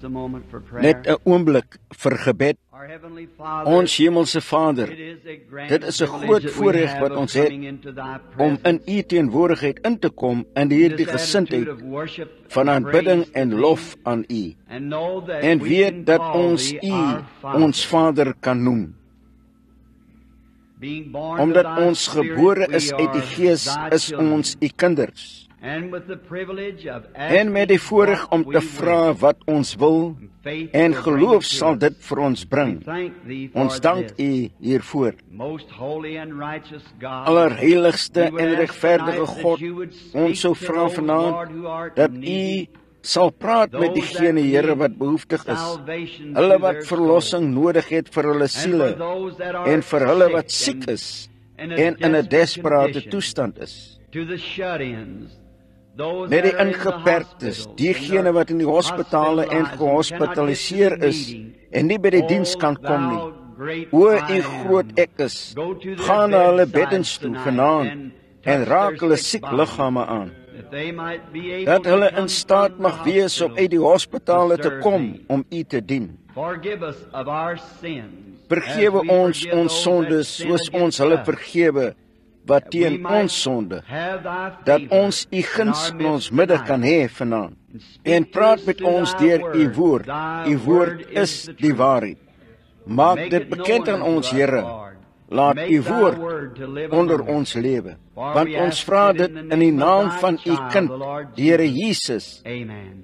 just a moment for prayer. Net 'n oomblik vir gebed. Our Heavenly Father, Ons hemelse Vader, it is a grand dit is 'n privilege groot that we voorreg have wat of ons het coming into thy om in presence. U teenwoordigheid in te kom in hierdie This gesindheid attitude of worship van and aanbidding praise to en thee, lof aan U. and know that En we weet can dat call ons thee U our Father. ons Vader kan noem. Being born Omdat of thy ons Spirit, gebore we is uit die are Gees, thy is children. ons U kinders. And with the privilege of En met die voorreg om te vra wat ons wil, en geloof sal dit vir ons bring. Ons dank U hiervoor. Most holy and righteous God, Allerheiligste we would en ask regverdige tonight that God, you would speak ons sou to vra those, vanaand Lord, who are dat needy, U sal praat met those diegene, that Here, need wat behoeftig is, salvation hulle to wat their verlossing nodig het vir hulle soul. And siele, for those that are en vir hulle wat sick siek is, and en in 'n desperate condition, toestand is. to the shut-ins, those Met die that are in the ingeperktes, hospitals, diegene wat in die hospitale en gehospitaliseer is, en nie by die diens kan kom nie. O, U groot Ek is, gaan na hulle beddens toe vanaand, en raak hulle siek liggame aan, dat hulle in staat mag wees om uit die hospitale te kom om U te dien. Vergewe ons sondes soos ons hulle vergewe wat teen ons sonde, dat ons U guns in ons midde kan hê vanaand. En praat met ons deur U woord. U woord is die waarheid. Maak dit bekend aan ons, Here. Laat U woord onder ons lewe. Want ons vra dit in die naam van U kind, die Here Jesus.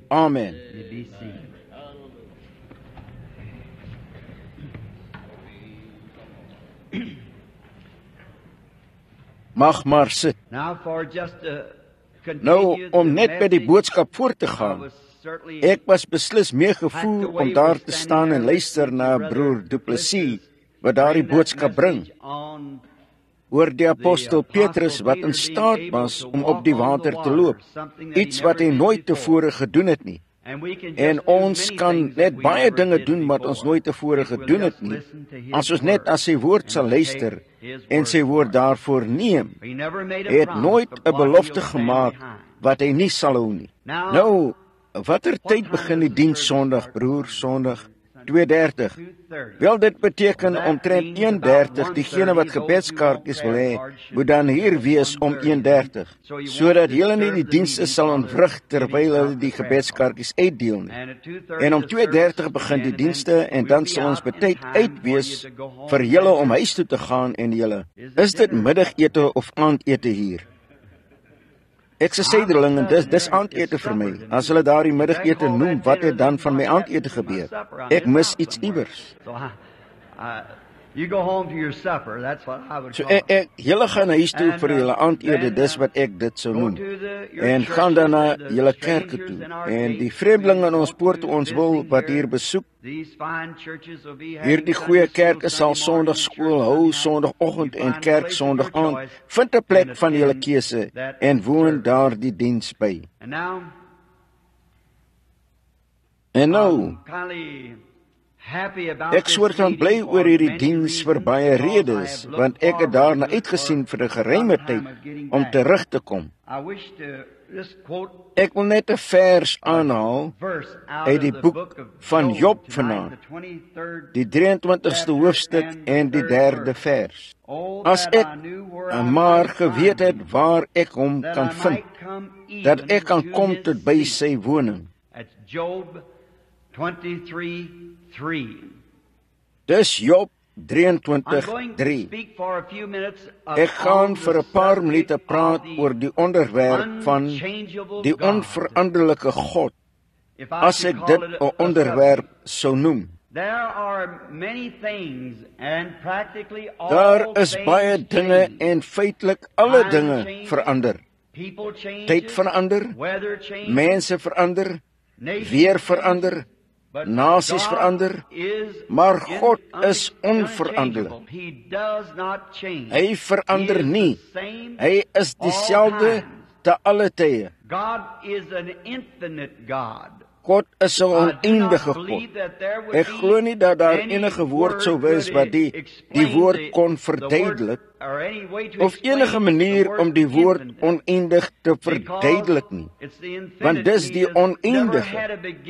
Amen. Mag maar sit. Nou, om net by die boodskap voort te gaan. Ek was beslis meegevoer om daar te staan en luister na broer Du Plessis, wat daardie boodskap bring, oor die apostel Petrus wat in staat was om op die water te loop, iets wat hy nooit tevore gedoen het nie. En ons kan net baie dinge doen wat ons nooit tevore gedoen het nie, as ons net as sy woord sal luister en sy woord daarvoor neem. Hy het nooit 'n belofte gemaak wat hy nie sal hou nie. Nou, watter tyd begin die diens Sondag, broer? Sondag 2:30. Wel, dit beteken omtrent 1:30, diegene wat gebedskaartjies wil hê, moet dan hier wees om 1:30, sodat julle nie die dienste sal ontwrig terwyl hulle die gebedskaartjies uitdeel nie. En om 2:30 begin die dienste en dan sal ons betyds uit wees vir julle om huis toe te gaan en julle. Is dit middagete of aandete hier? Ek sê Suiderling, en dis aandete vir my. As hulle daardie middagete noem, wat het dan van my aandete gebeur? Ek mis iets iewers. So julle gaan huis toe vir julle aandete, dis wat ek dit sou noem. En gaan dan na julle kerke toe. En die vreemdelinge in ons poorte ons wil wat hier besoek, hierdie goeie kerke sal Sondag skool hou, Sondagoggend en kerk Sondag aand. Vind 'n plek van julle keuse en woon daar die diens by. En nou, ek soort van bly oor hierdie diens vir baie redes, want ek het daarna uitgesien vir 'n geruime tyd om terug te kom. Ek wil net 'n vers aanhaal uit die boek van Job vanaand, die 23ste hoofstuk en die 3de vers. As ek maar geweet het waar ek hom kan vind, dat ek kan kom tot by sy woning. Dis Job 23:3. Ek gaan vir 'n paar minute praat oor die onderwerp van die onveranderlike God, as ek dit 'n onderwerp sou noem. Daar is baie dinge en feitelik alle dinge verander. Tyd verander, mense verander, weer verander, nasies verander, maar God is onveranderlik. Hy verander nie. Hy is dieselfde te alle tye. God is 'n oneindige God. Ek glo nie dat daar enige woord sou wees wat die woord kon verduidelik, of enige manier om die woord oneindig te verduidelik nie. Want dis die oneindige.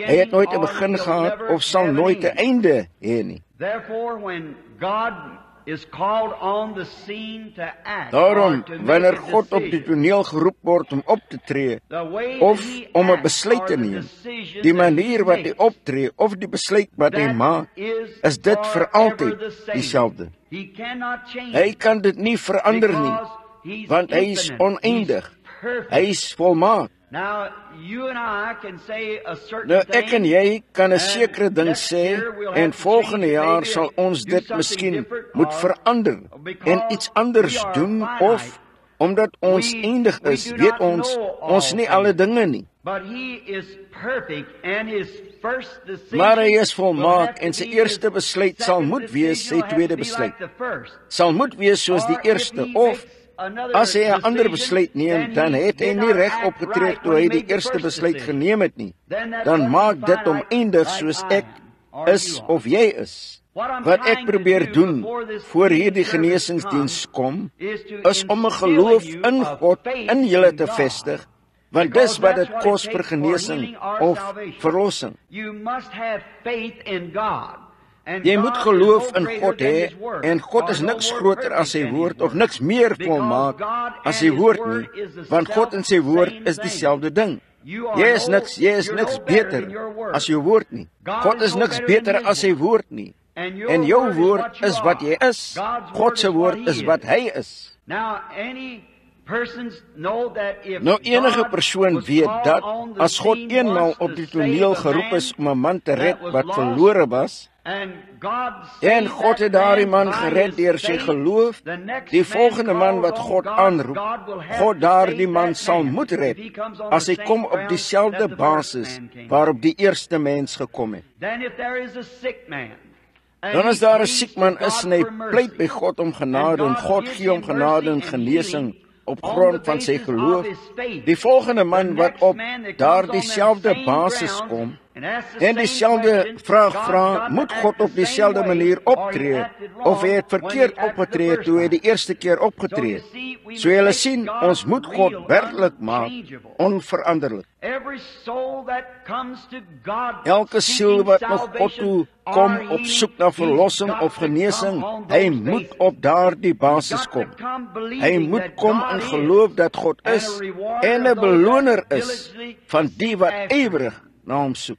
Hy het nooit 'n begin gehad of sal nooit 'n einde hê nie. Daarom, wanneer God op die toneel geroep word om op te tree, of om 'n besluit te neem, die manier wat hy optree, of die besluit wat hy maak, is dit vir altyd dieselfde. Hy kan dit nie verander nie, want hy is oneindig. Hy is volmaak. Nou, ek en jy kan 'n sekere ding sê, en volgende jaar sal ons dit miskien moet verander en iets anders doen, of omdat ons eindig is, weet ons nie alle dinge nie. Maar hy is volmaak en sy eerste besluit sal moet wees sy tweede besluit. Sal moet wees soos die eerste, of as hy 'n ander besluit neem, dan het hy nie reg opgetree toe hy die eerste besluit geneem het nie. Dan maak dit hom eindig soos ek is of jy is. Wat ek probeer doen voor hierdie genesingsdiens kom, is om 'n geloof in God in julle te vestig, want dis wat dit kos vir genesing of verlossing. Jy moet geloof in God hê, en God is niks groter as sy woord, of niks meer volmaak as sy woord nie, want God en sy woord is dieselfde ding. Jy is niks beter as jou woord nie. God is niks beter as sy woord nie. En jou woord is wat jy is. God se woord is wat hy is. Nou enige persoon weet dat as God eenmaal op die toneel geroep is om 'n man te red wat verlore was, en God het daardie man gered deur sy geloof, die volgende man wat God aanroep, God daardie man sal moet red, as hy kom op dieselfde basis waarop die eerste mens gekom het. Dan as daar 'n siek man is en hy pleit by God om genade, en God gee hom genade en genesing op grond van sy geloof, die volgende man wat op daardie selfde basis kom, en dieselfde vraag vra, moet God op dieselfde manier optree, of hy het verkeerd opgetree toe hy die eerste keer opgetree het. So julle sien, ons moet God werklik maak, onveranderlik. Elke siel wat nog God toe kom op soek na verlossing of genesing, hy moet op daardie basis kom. Hy moet kom in geloof dat God is, en 'n beloner is van die wat ywerig na hom soek.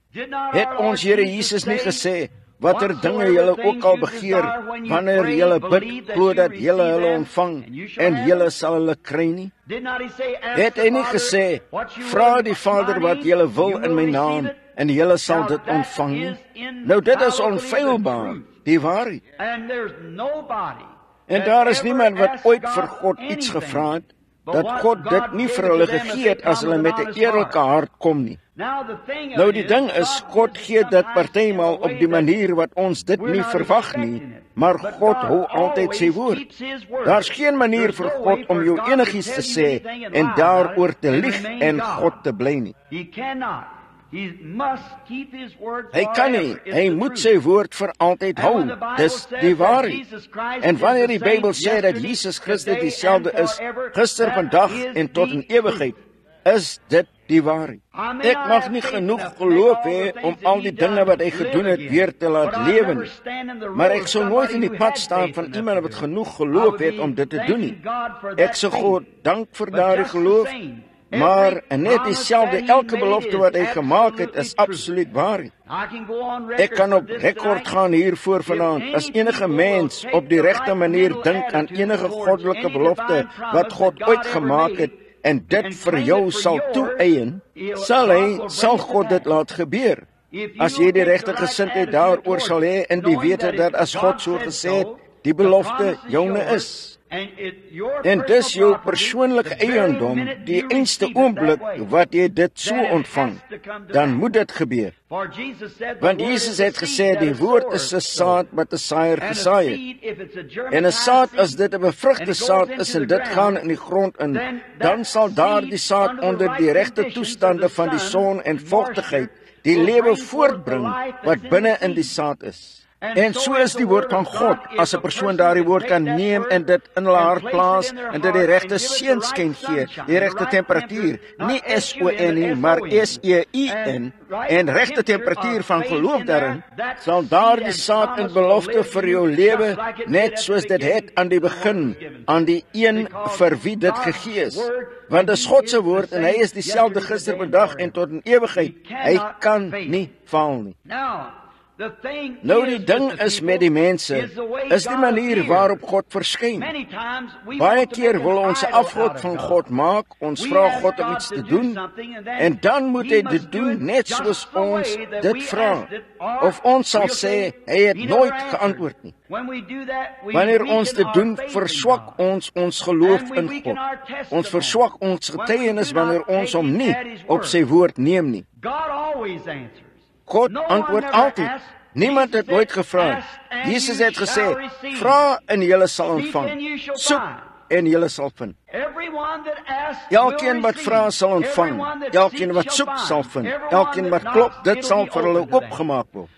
Het ons Here Jesus nie gesê, watter dinge julle ook al begeer, wanneer julle bid, glo dat julle hulle ontvang, en julle sal hulle kry nie? Het hy nie gesê, vra die Vader wat julle wil in my naam, en julle sal dit ontvang nie? Nou dit is onfeilbaar, die waarheid. En daar is niemand wat ooit vir God iets gevra het, dat God dit nie vir hulle gegee het as hulle met 'n eerlike hart kom nie. Nou die ding is, God gee dit partymal op die manier wat ons dit nie verwag nie, maar God hou altyd sy woord. Daar's geen manier vir God om jou enigiets te sê en daaroor te lieg en God te bly nie. Hy kan nie, hy moet sy woord vir altyd hou. Dis die waarheid. En wanneer die Bybel sê dat Jesus Christus dieselfde is, gister, vandag en tot in ewigheid, is dit die waarheid. Ek mag nie genoeg geloof hê om al die dinge wat hy gedoen het weer te laat lewe nie. Maar ek sou nooit in die pad staan van iemand wat genoeg geloof het om dit te doen nie. Ek sou God dank vir daardie geloof, maar net dieselfde, elke belofte wat hy gemaak het, is absoluut waar. Ek kan op rekord gaan hiervoor vanaand, as enige mens op die regte manier dink aan enige goddelike belofte wat God ooit gemaak het, en dit vir jou sal toeëien, sal God dit laat gebeur. As jy die regte gesindheid daaroor sal hê, en die wete dat as God so gesê het, die belofte joune is. En dis jou persoonlike eiendom, die einste oomblik wat jy dit so ontvang, dan moet dit gebeur. Want Jesus het gesê, die woord is 'n saad wat 'n saaier gesaai het. En 'n saad, as dit 'n bevrugte saad is en dit gaan in die grond in, dan sal daardie saad onder die regte toestande van die son en vochtigheid die lewe voortbring wat binne in die saad is. En so is die woord van God, as 'n persoon daardie woord kan neem en dit in hulle hart plaas, en dit die regte seënskyn gee, die regte temperatuur, nie SON nie, maar SEIN, en regte temperatuur van geloof daarin, sal daardie saad in belofte vir jou lewe, net soos dit het aan die begin, aan die een vir wie dit gegee is. Want dit is God se woord, en hy is dieselfde gister, vandag en tot in ewigheid. Hy kan nie faal nie. Nou die ding is met die mense, is die manier waarop God verskyn. Baie keer wil ons 'n afgod van God maak, ons vra God om iets te doen, en dan moet hy dit doen net soos ons dit vra. Of ons sal sê, hy het nooit geantwoord nie. Wanneer ons dit doen, verswak ons geloof in God. Ons verswak ons getuienis wanneer ons hom nie op sy woord neem nie. God antwoord altyd. Niemand het nooit gevra. Jesus het gesê, vra en julle sal ontvang. Soek en julle sal vind. Elkeen wat vra sal ontvang. Elkeen wat soek sal vind. Elkeen wat klop, dit sal vir hulle oopgemaak word.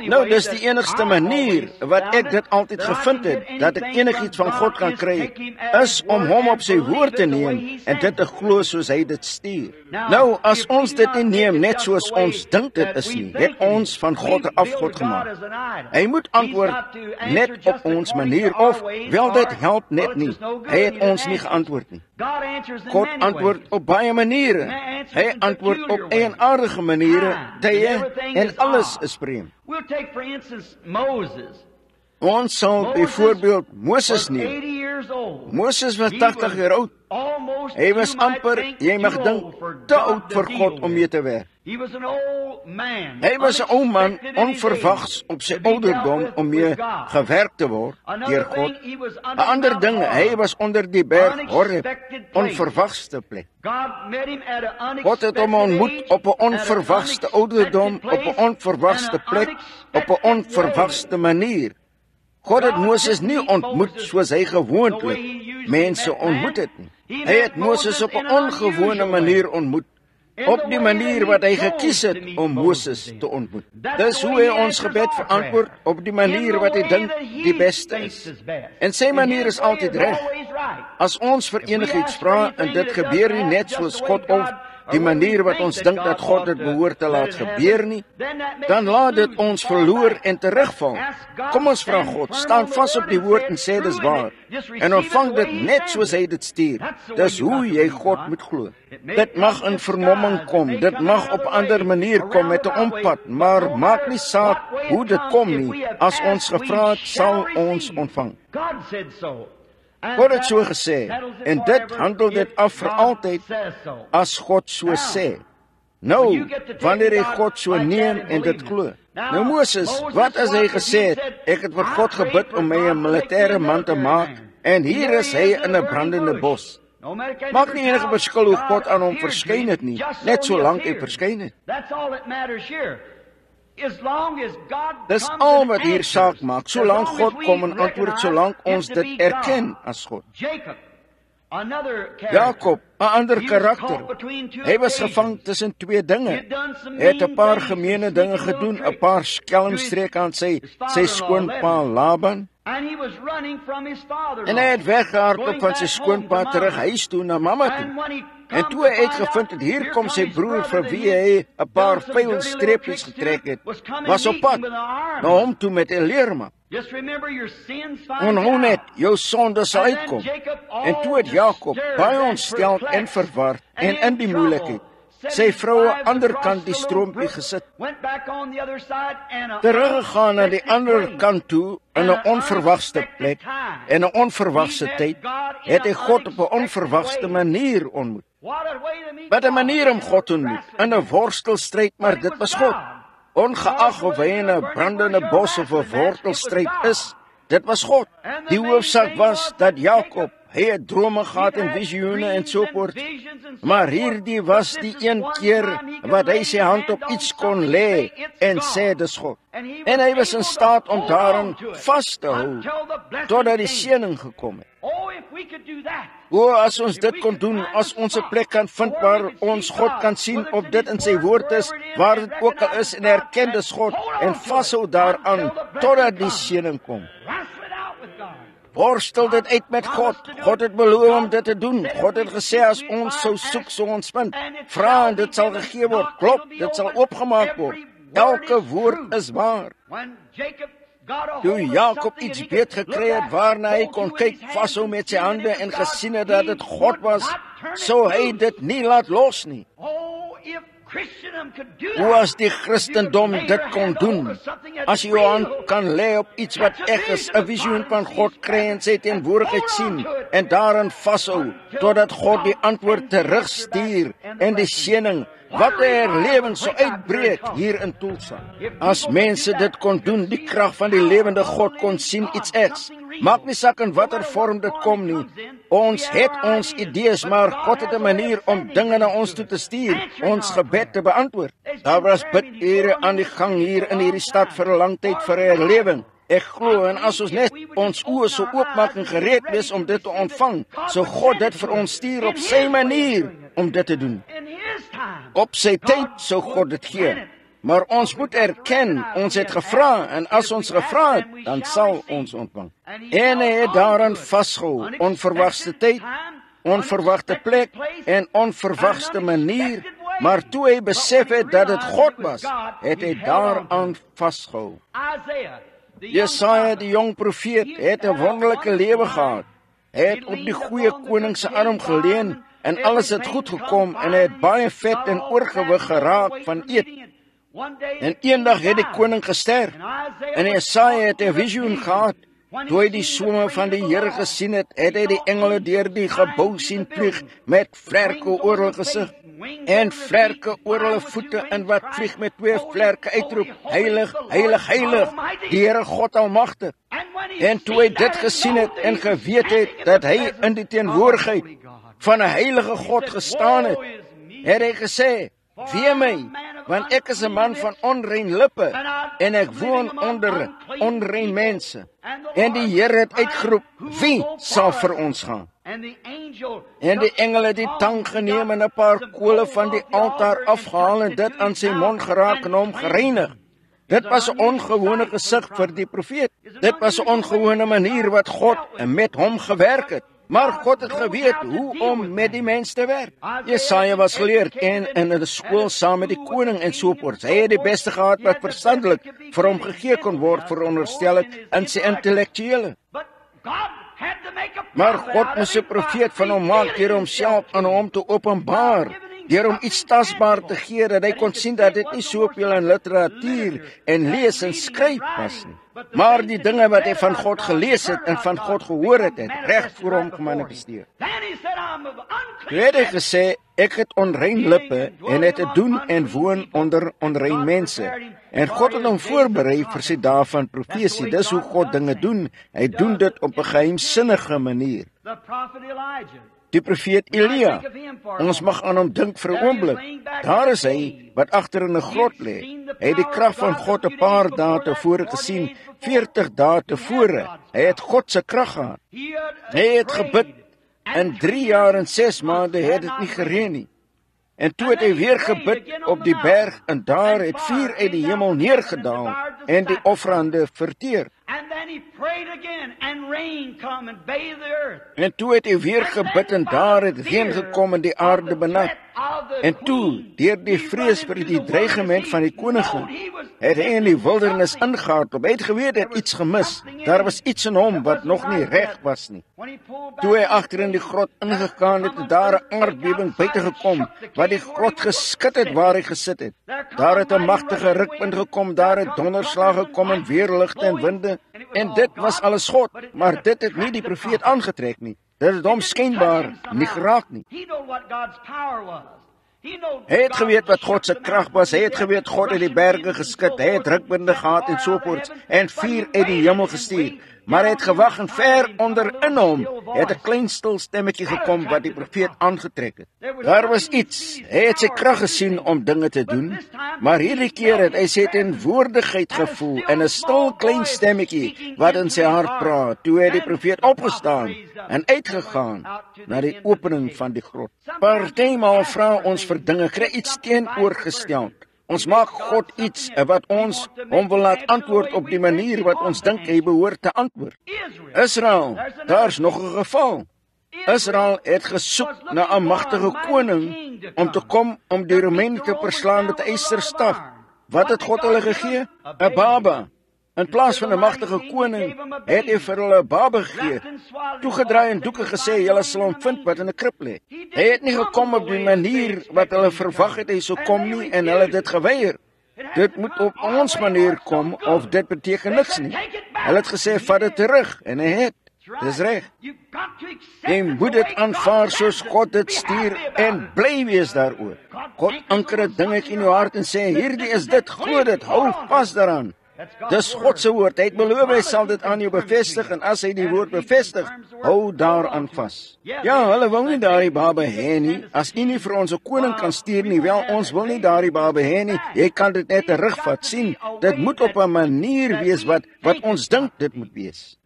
Nou, dis die enigste manier wat ek dit altyd gevind het, dat ek enigiets van God kan kry, is om hom op sy woord te neem en dit te glo soos hy dit stuur. Nou, as ons dit nie neem net soos ons dink dit is nie, het ons van God 'n afgod gemaak. Hy moet antwoord net op ons manier, of wel dit help net nie. Hy het ons nie geantwoord nie. God antwoord op baie maniere. Hy antwoord op eienaardige maniere, tye en alles is vreemd. Ons sal byvoorbeeld Moses neem. Moses was 80 jaar oud. Hy was amper, jy mag dink, te oud vir God om mee te werk. Hy was 'n ou man, onverwags op sy ouderdom om mee gewerk te word deur God. 'n Ander ding, hy was onder die berg Horeb, onverwagste plek. God het hom ontmoet op 'n onverwagste ouderdom, op 'n onverwagste plek, op 'n onverwagste manier. God het Moses nie ontmoet soos hy gewoonlik mense ontmoet het nie. Hy het Moses op 'n ongewone manier ontmoet, op die manier wat hy gekies het om Moses te ontmoet. Dis hoe hy ons gebed verantwoord, op die manier wat hy dink die beste is. En sy manier is altyd reg. As ons vir enigiets vra en dit gebeur nie net soos God of die manier wat ons dink dat God dit behoort te laat gebeur nie, dan laat dit ons verloor en terugval. Kom ons vra God, staan vas op die woord en sê dis waar, en ontvang dit net soos hy dit stuur. Dis hoe jy God moet glo. Dit mag in vermomming kom, dit mag op 'n ander manier kom met 'n ompad, maar maak nie saak hoe dit kom nie. As ons gevra het, sal ons ontvang. God het so gesê, en dit handel dit af vir altyd as God so sê. Nou, wanneer hy God so neem en dit glo. Nou Moses, wat as hy gesê het, ek het vir God gebid om my 'n militêre man te maak, en hier is hy in 'n brandende bos. Maak nie enige verskil hoe God aan hom verskyn het nie, net solank hy verskyn het. Dis al wat hier saak maak, solank God kom en antwoord, solank ons dit erken as God. Jakob, 'n ander karakter. Hy was gevang tussen twee dinge. Hy het 'n paar gemeene dinge gedoen, 'n paar skelmstreke aan sy skoonpa Laban. En hy het weggehardloop van sy skoonpa terug huis toe na mamma toe. En toe hy uitgevind het, hier kom sy broer vir wie hy 'n paar vuil streepies getrek het, was op pad na hom toe met 'n leermap. Onthou net, jou sonde sal uitkom. En toe het Jakob baie ontsteld en verward en in die moeilikheid sy vrou aan die ander kant die stroompie gesit, teruggegaan na die ander kant toe in 'n onverwagste plek en 'n onverwagse tyd, het hy God op 'n onverwagste manier ontmoet. Wat 'n manier om God te ontmoet, in 'n worstelstryd, maar dit was God. Ongeag of hy in 'n brandende bos of 'n wortelstryd is, dit was God. Die hoofsaak was dat Jakob, hy het drome gehad en visioene en so voort, maar hierdie was die een keer wat hy sy hand op iets kon lê en sê dis God. En hy was in staat om daarin vas te hou totdat die seëning gekom het. O, as ons dit kon doen, as ons 'n plek kan vind waar ons God kan sien op dit in sy woord is, waar dit ook al is en erken dis God en vashou daaraan totdat die seëning kom. Worstel dit uit met God. God het beloof om dit te doen. God het gesê as ons sou soek, sou ons vind. Vra en dit sal gegee word. Klop, dit sal oopgemaak word. Elke woord is waar. Toe Jakob iets weet gekry het waarna hy kon kyk, vashou met sy hande en gesien het dat dit God was, sou hy dit nie laat los nie. Hoe as die Christendom dit kon doen, as jy jou hand kan lê op iets wat eg is, 'n visioen van God kry en sy teenwoordigheid sien, en daarin vashou, totdat God die antwoord terugstuur en die seëning, wat 'n herlewing sou uitbreek hier in Tulsa. As mense dit kon doen, die krag van die lewende God kon sien iets egs. Maak nie saak in watter vorm dit kom nie. Ons het ons idees, maar God het 'n manier om dinge na ons toe te stuur, ons gebed te beantwoord. Daar was bidure aan die gang hier in hierdie stad vir 'n lang tyd vir 'n herlewing. Ek glo, en as ons net ons oë sou oopmaak en gereed wees om dit te ontvang, sou God dit vir ons stuur op sy manier om dit te doen. Op sy tyd sou God dit gee. Maar ons moet erken, ons het gevra, en as ons gevra het, dan sal ons ontvang. En hy het daaraan vasgehou, onverwagte tyd, onverwagte plek en onverwagte manier, maar toe hy besef het dat dit God was, het hy daaraan vasgehou. Jesaja, die jong profeet, het 'n wonderlike lewe gehad. Hy het op die goeie koning se arm geleun en alles het goed gekom en hy het baie vet en oorgewig geraak van eet. En eendag het die koning gesterf en Jesaja het 'n visioen gehad. Toe hy die somme van die Here gesien het, het hy die engele deur die gebou sien vlieg met vlerke oor hulle gesig en vlerke oor hulle voete en wat vlieg met 2 vlerke uitroep, heilig, heilig, heilig, die Here God Almagtig. En toe hy dit gesien het en geweet het dat hy in die teenwoordigheid van 'n heilige God gestaan het, het hy gesê, wee my, want ek is 'n man van onrein lippe en ek woon onder onrein mense. En die Here het uitgeroep, wie sal vir ons gaan? En die engele het die tang geneem en 'n paar kole van die altaar afgehaal en dit aan sy mond geraak en hom gereinig. Dit was 'n ongewone gesig vir die profeet. Dit was 'n ongewone manier wat God met hom gewerk het. Maar God het geweet hoe om met die mens te werk. Jesaja was geleerd en in 'n skool saam met die koning en so voort. Hy het die beste gehad wat verstandelik vir hom gegee kon word, veronderstel ek, in sy intellektuele. Maar God moes 'n profeet van hom maak deur homself aan hom te openbaar, deur hom iets tasbaar te gee dat hy kon sien dat dit nie soveel in literatuur en lees en skryf was nie, maar die dinge wat hy van God gelees het en van God gehoor het, het reg voor hom gemanifesteer. Toe het hy gesê, ek het onrein lippe en het te doen en woon onder onrein mense. En God het hom voorberei vir sy dae van profesie. Dis hoe God dinge doen. Hy doen dit op 'n geheimsinnige manier. Die profeet Elia, ons mag aan hom dink vir 'n oomblik. Daar is hy, wat agter in 'n grot lê. Hy het die krag van God 'n paar dae tevore gesien, 40 dae tevore. Hy het God se krag gehad. Hy het gebid, en 3 jaar en 6 maande het dit nie gereën nie. En toe het hy weer gebid op die berg, en daar het vuur uit die hemel neergedaal, en die offerande verteer. En toe het hy weer gebid, en daar het reën gekom en die aarde benat. En toe, deur die vrees vir die dreigement van die koningin, het hy in die wildernis ingehardloop. Hy het geweet hy het iets gemis. Daar was iets in hom wat nog nie reg was nie. Toe hy agter in die grot ingegaan het, het daar 'n aardbewing buite gekom, wat die grot geskit het waar hy gesit het. Daar het 'n magtige rukwind gekom, daar het donderslag gekom en weerligte en winde, en dit was alles God, maar dit het nie die profeet aangetrek nie. Dit het hom skynbaar nie geraak nie. Hy het geweet wat God se krag was, hy het geweet God het die berge geskit, hy het rukwinde gehad en so voort, en vuur uit die hemel gestuur. Maar hy het gewag en ver onderin hom het 'n klein stil stemmetjie gekom wat die profeet aangetrek het. Daar was iets. Hy het sy krag gesien om dinge te doen, maar hierdie keer het hy sy teenwoordigheid gevoel en 'n stil klein stemmetjie wat in sy hart praat. Toe het die profeet opgestaan en uitgegaan na die opening van die grot. Partymaal vra ons vir dinge, kry iets teenoorgestel. Ons maak God iets wat ons hom wil laat antwoord op die manier wat ons dink hy behoort te antwoord. Israel, daar's nog 'n geval. Israel het gesoek na 'n magtige koning om te kom om die Romeine te verslaan met 'n ysterstaf. Wat het God hulle gegee? 'n Baba. In plaas van 'n magtige koning het hy vir hulle 'n baba gegee. Toegedraai en doeke gesê, julle sal hom vind wat in 'n krib lê. Hy het nie gekom op die manier wat hulle verwag het hy sou kom nie en hulle het dit geweier. Dit moet op ons manier kom of dit beteken niks nie. Hulle het gesê, vat dit terug en hy het. Dis reg. Jy moet dit aanvaar soos God dit stuur en bly wees daaroor. God anker 'n dingetjie in jou hart en sê, hierdie is dit, glo dit, hou vas daaraan. Dis God se woord. Hy het beloof hy sal dit aan jou bevestig en as hy die woord bevestig, hou daaraan vas. Ja, hulle wil nie daardie baba hê nie. As U nie vir ons 'n koning kan stuur nie, wel ons wil nie daardie baba hê nie. Jy kan dit net terugvat. Sien, dit moet op 'n manier wees wat ons dink dit moet wees.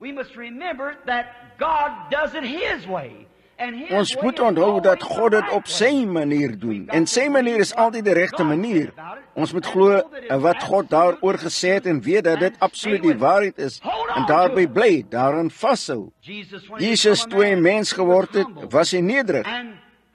Ons moet onthou dat God dit op sy manier doen en sy manier is altyd die regte manier. Ons moet glo wat God daaroor gesê het en weet dat dit absoluut die waarheid is en daarby bly, daarin vashou. Jesus toe hy mens geword het, was hy nederig.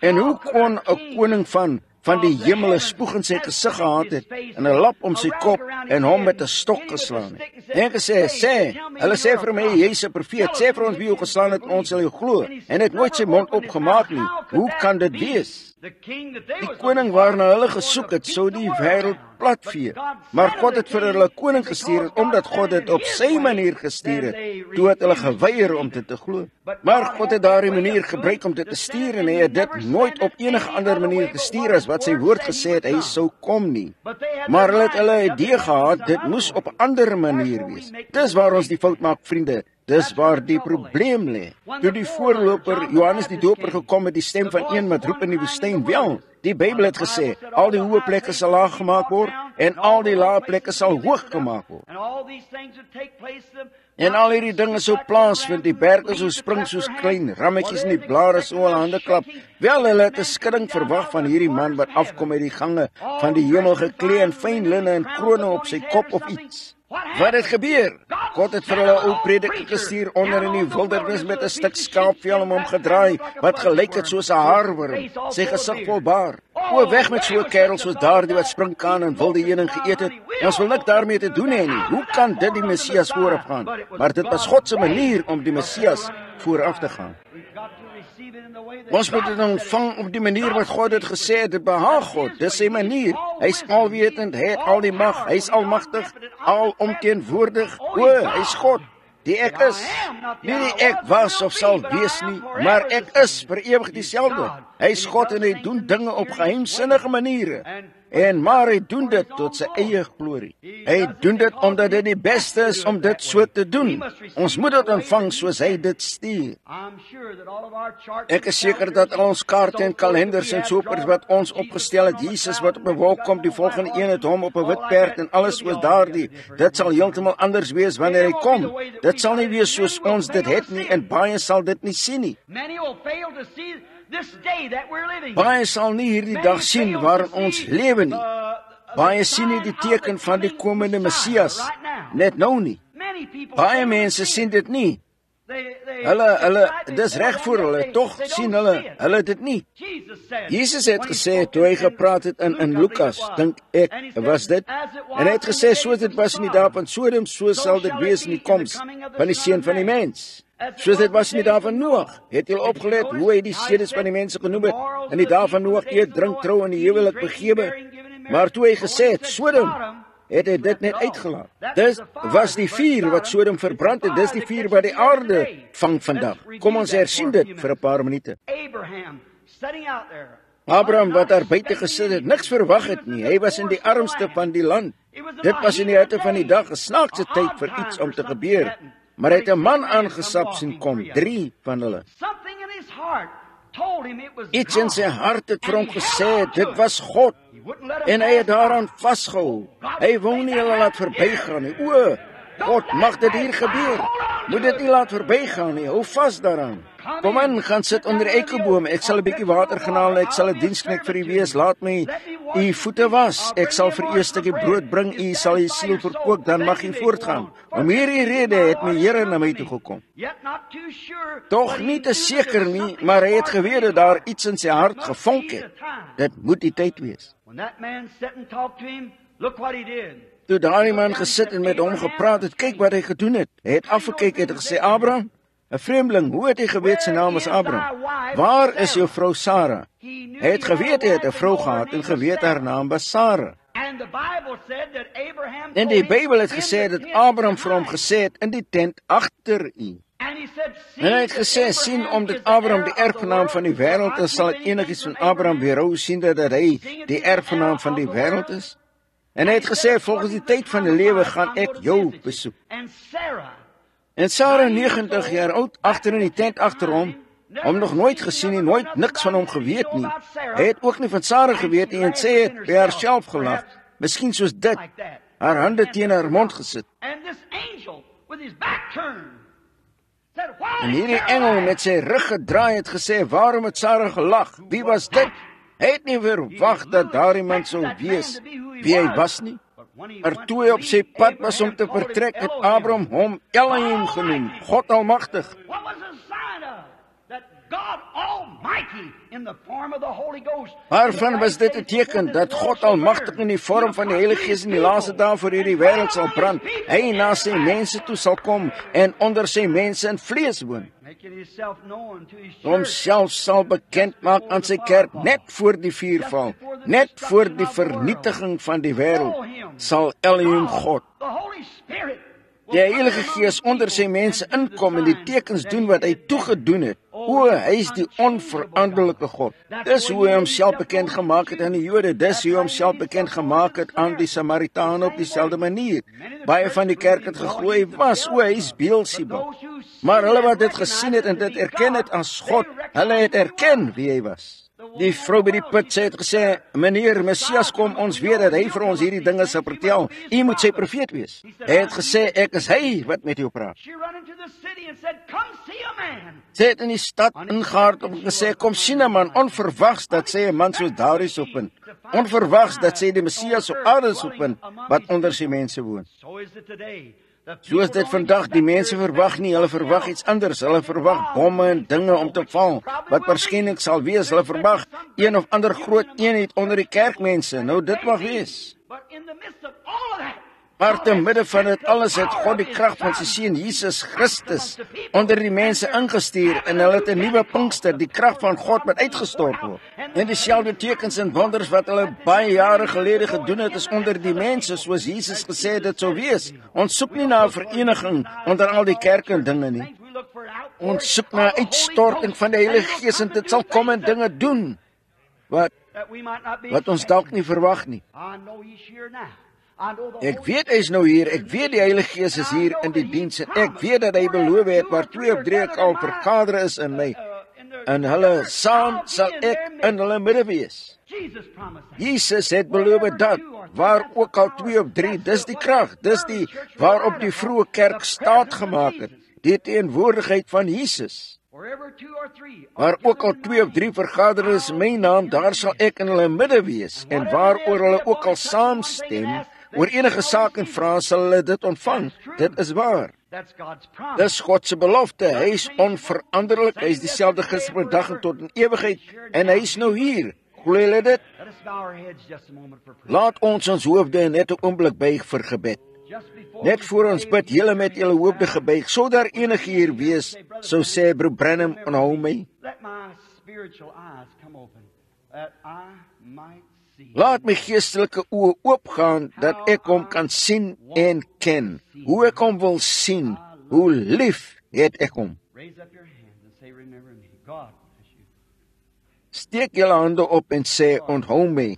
En hoe kon 'n koning van die hemel spoeg in sy gesig gehad het en 'n lap om sy kop en hom met 'n stok geslaan het? En hulle sê vir my, jy's 'n profeet, sê vir ons wie jou geslaan het en ons sal jou glo. En het nooit sy mond opgemaak nie. Hoe kan dit wees? Die koning waarna hulle gesoek het, sou die wêreld platvee. Maar God het vir hulle 'n koning gestuur omdat God dit op sy manier gestuur het. Toe het hulle geweier om dit te glo. Maar God het daardie manier gebruik om dit te stuur en hy het dit nooit op enige ander manier gestuur as wat sy woord gesê het hy sou kom nie. Maar hulle het hulle idee gehad, dit moes op 'n ander manier wees. Dis waar ons die fout maak, vriende. Dis waar die probleem lê. Toe die voorloper Johannes die Doper gekom het, die stem van een wat roep in die woestyn, wel, die Bybel het gesê, al die hoë plekke sal laag gemaak word en al die lae plekke sal hoog gemaak word. En al hierdie dinge sou plaasvind, die berge sou spring soos klein rammetjies en die blare sou hulle hande klap. Wel, hulle het 'n skudding verwag van hierdie man wat afkom uit die gange van die hemel geklee in fyn linne en krone op sy kop of iets. Wat het gebeur? God het vir hulle 'n ou prediker gestuur onder in die wildernis met 'n stuk skaapvel om hom gedraai wat gelyk het soos 'n haarworm, sy gesig vol baar. O, weg met so 'n kerel soos daardie wat springkaan en wilde heuning geëet het. Ons wil niks daarmee te doen hê nie. Hoe kan dit die Messias vooraf gaan? Maar dit was God se manier om die Messias vooraf te gaan. Ons moet dit ontvang op die manier wat God het gesê het, dit behaag God, dis sy manier. Hy's alwetend, hy het al die mag, hy's almagtig, alomteenwoordig. O, hy's God, die ek is. Nie die ek was of sal wees nie, maar ek is vir ewig dieselfde. Hy's God en hy doen dinge op geheimsinnige maniere. Maar hy doen dit tot sy eie glorie. Hy doen dit omdat dit die beste is om dit so te doen. Ons moet dit ontvang soos hy dit stuur. Ek is seker dat al ons kaarte en kalenders en sopers wat ons opgestel het, Jesus wat op 'n wolk kom, die volgende een het hom op 'n wit perd en alles soos daardie, dit sal heeltemal anders wees wanneer hy kom. Dit sal nie wees soos ons dit het nie en baie sal dit nie sien nie. Baie sal nie hierdie dag sien waarin ons lewe nie. Baie sien nie die teken van die komende Messias net nou nie. Baie mense sien dit nie. Hulle, dis reg voor hulle, tog sien hulle dit nie. Jesus het gesê, toe hy gepraat het in Lukas, dink ek, was dit, en hy het gesê, soos dit was in die dae van Sodom, so sal dit wees in die koms van die Seun van die Mens. Soos dit was in die dae van Noag, het julle opgelet hoe hy die sedes van die mense genoem het, in die dae van Noag eet, drink, trou en die huwelik begewe, maar toe hy gesê het, Sodom, het hy dit net uitgelaat. Dis was die vuur wat Sodom verbrand het, dis die vuur wat die aarde vang vandag. Kom ons hersien dit vir 'n paar minute. Abraham wat daar buite gesit het, niks verwag het nie, hy was in die armste van die land. Dit was in die hitte van die dag, 'n snaakse tyd vir iets om te gebeur. Maar hy het 'n man aangesap sien kom, 3 van hulle. Something in his heart told him it was Iets in sy hart het vir hom gesê, dit was God. He wouldn't let him En hy het pass daaraan vasgehou. Hy wou nie hulle laat verbygaan nie. O, God, mag dit hier gebeur. Moet dit nie laat verbygaan nie. Hou vas daaraan. Kom in, gaan sit onder die eikeboom. Ek sal 'n bietjie water gaan haal en ek sal 'n diensknegt vir u wees. Laat my u voete was. Ek sal vir u 'n stukkie brood bring. U sal u siel verkoop, dan mag u voortgaan. Om hierdie rede het my Here na my toe gekom. Yet not too sure. Tog nie te seker nie, maar hy het geweet dat daar iets in sy hart gevonk het. Dit moet die tyd wees. When that man sat and talked to him, look what he did. Toe daardie man gesit en met hom gepraat het, kyk wat hy gedoen het. Hy het afgekyk en gesê, Abraham, 'n vreemdeling, hoe het hy geweet sy naam is Abraham? Waar is jou vrou Sara? Hy het geweet hy het 'n vrou gehad en geweet haar naam was Sara. And the Bible said that Abraham En die Bybel het gesê dat Abraham vir hom gesê het in die tent agter u. And he said, En hy het gesê, sien, omdat Abraham die erfgenaam van die wêreld is, sal ek enigiets van Abraham weerhou, sien dat hy die erfgenaam van die wêreld is. En hy het gesê, volgens die tyd van die lewe gaan ek jou besoek. And Sarah, En Sara, 90 jaar oud, agter in die tent agter hom nog nooit gesien nie, nooit niks van hom geweet nie. Hy het ook nie van Sara geweet nie en sê het by haarself gelag. Miskien soos dit, like that. haar hande teen haar mond gesit. And this angel with his back turned said, why En hierdie Sarah engel laughed?" met sy rug gedraai het gesê, waarom het Sara gelag? Wie was dit? Hy het nie verwag dat daardie man sou wees wie hy was nie. Maar toe hy op sy pad was om te vertrek, het Abraham hom Elohim genoem, God Almagtig. What was the sign of? That God Almighty in the form of the Holy Ghost. Waarvan was dit 'n teken dat God Almagtig in die vorm van die Heilige Gees in die laaste dae vir hierdie wêreld sal brand. Hy na sy mense toe sal kom en onder sy mense in vlees woon. Making himself known to his church. Homself sal bekend maak aan sy kerk net voor die vuurval, net voor die vernietiging van die wêreld, sal Elohim God, The Holy Spirit. die Heilige Gees onder sy mense inkom en die tekens doen wat hy toegedoen het. O, hy is die onveranderlike God. Dis hoe hy homself bekend gemaak het aan die Jode, dis hoe hy homself bekend gemaak het aan die Samaritane op dieselfde manier. Baie van die kerk het geglo hy was, o, hy is Beelzebub. Maar hulle wat dit gesien het en dit erken het as God, hulle het erken wie hy was. Die vrou by die put sê het gesê, meneer, Messias kom, ons weet dat hy vir ons hierdie dinge sal vertel. U moet sy profeet wees. Hy het gesê, ek is hy wat met jou praat. She run into the city and said, come see a man. Sy het in die stad ingehardloop en gesê, kom sien 'n man, onverwags dat sy 'n man soos daardie sou vind. Onverwags dat sy die Messias op aarde sou vind, wat onder sy mense woon. So is it today. So is dit vandag, die mense verwag nie, hulle verwag iets anders. Hulle verwag bomme en dinge om te val, wat waarskynlik sal wees. Hulle verwag een of ander groot eenheid onder die kerkmense. Nou, dit mag wees. But in the midst of all of that, Maar te midde van dit alles het God die krag van sy seun Jesus Christus onder die mense ingestuur en hulle het 'n nuwe Pinkster, die krag van God wat uitgestort word. En dieselfde tekens en wonders wat hulle baie jare gelede gedoen het, is onder die mense, soos Jesus gesê het dit sou wees. Ons soek nie na 'n vereniging onder al die kerke en dinge nie. we look for out. Ons soek na uitstorting van die Heilige Gees en dit sal kom en dinge doen wat That we might not be ons dalk nie verwag nie. I know he's here now. I know the Ek Holy weet hy is nou hier, ek weet die Heilige Gees is hier in die diens en ek weet dat hy beloof het waar 2 of 3 al vergader is in my en hulle saam sal ek in hulle midde wees. Jesus promised that. Jesus het beloof dat waar ook al 2 of 3, dis die krag, dis die waarop die vroeë kerk staat gemaak het, die teenwoordigheid van Jesus. Wherever 2 or 3 Waar ook al 2 of 3 vergader is my naam, daar sal ek in hulle midde wees en waaroor hulle ook al saamstem, oor enige saak en vrae sal hulle dit ontvang. Dit is waar. That's God's promise. Dis God se belofte. Hy is onveranderlik. Hy is dieselfde gister, vandag en tot in ewigheid en hy is nou hier. Glo julle dit? Let us bow our heads just a moment for prayer. Laat ons hoofde net 'n oomblik buig vir gebed. Just before Net we voor ons pray, bid, julle met julle hoofde gebuig, sou daar enige hier wees, sou sê broer Branham, onthou my. let my spiritual eyes come open, that I might see. Laat my geestelike oë oopgaan dat ek hom kan sien en ken. Hoe ek hom wil sien, hoe lief het ek hom. Raise up your hands and say, remember me. God bless you. Steek julle hande op en sê, onthou my.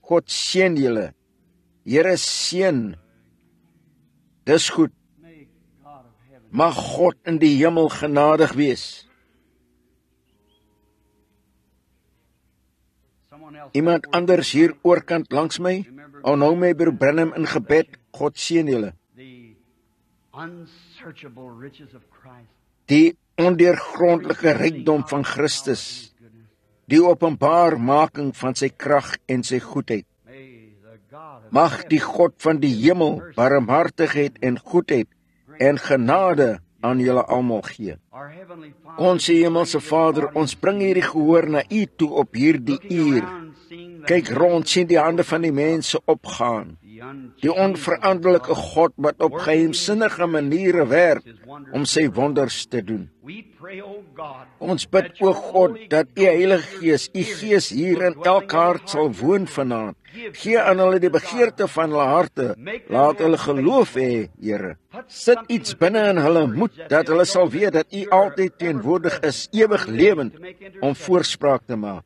God seën julle. Here seën. Dis goed. May God of heaven Mag God in die hemel genadig wees. Iemand anders hier oorkant langs my, onthou my broer Branham in gebed, God seën julle. Die ondeurgrondelike rykdom van Christus, die openbaarmaking van sy krag en sy goedheid. Mag die God van die hemel barmhartigheid en goedheid en genade aan julle almal gee. Ons hemelse Vader, ons bring hierdie gehoor na U toe op hierdie uur. Kyk rond, sien die hande van die mense opgaan. Die onveranderlike God wat op geheimsinnige maniere werk om sy wonders te doen. Ons bid, o God, dat U Heilige Gees, U Gees hier in elke hart sal woon vanaand. Gee aan hulle die begeerte van hulle harte. Laat hulle geloof hê, Here. Sit iets binne in hulle moed, dat hulle sal weet dat U altyd teenwoordig is, ewig lewend, om voorspraak te maak.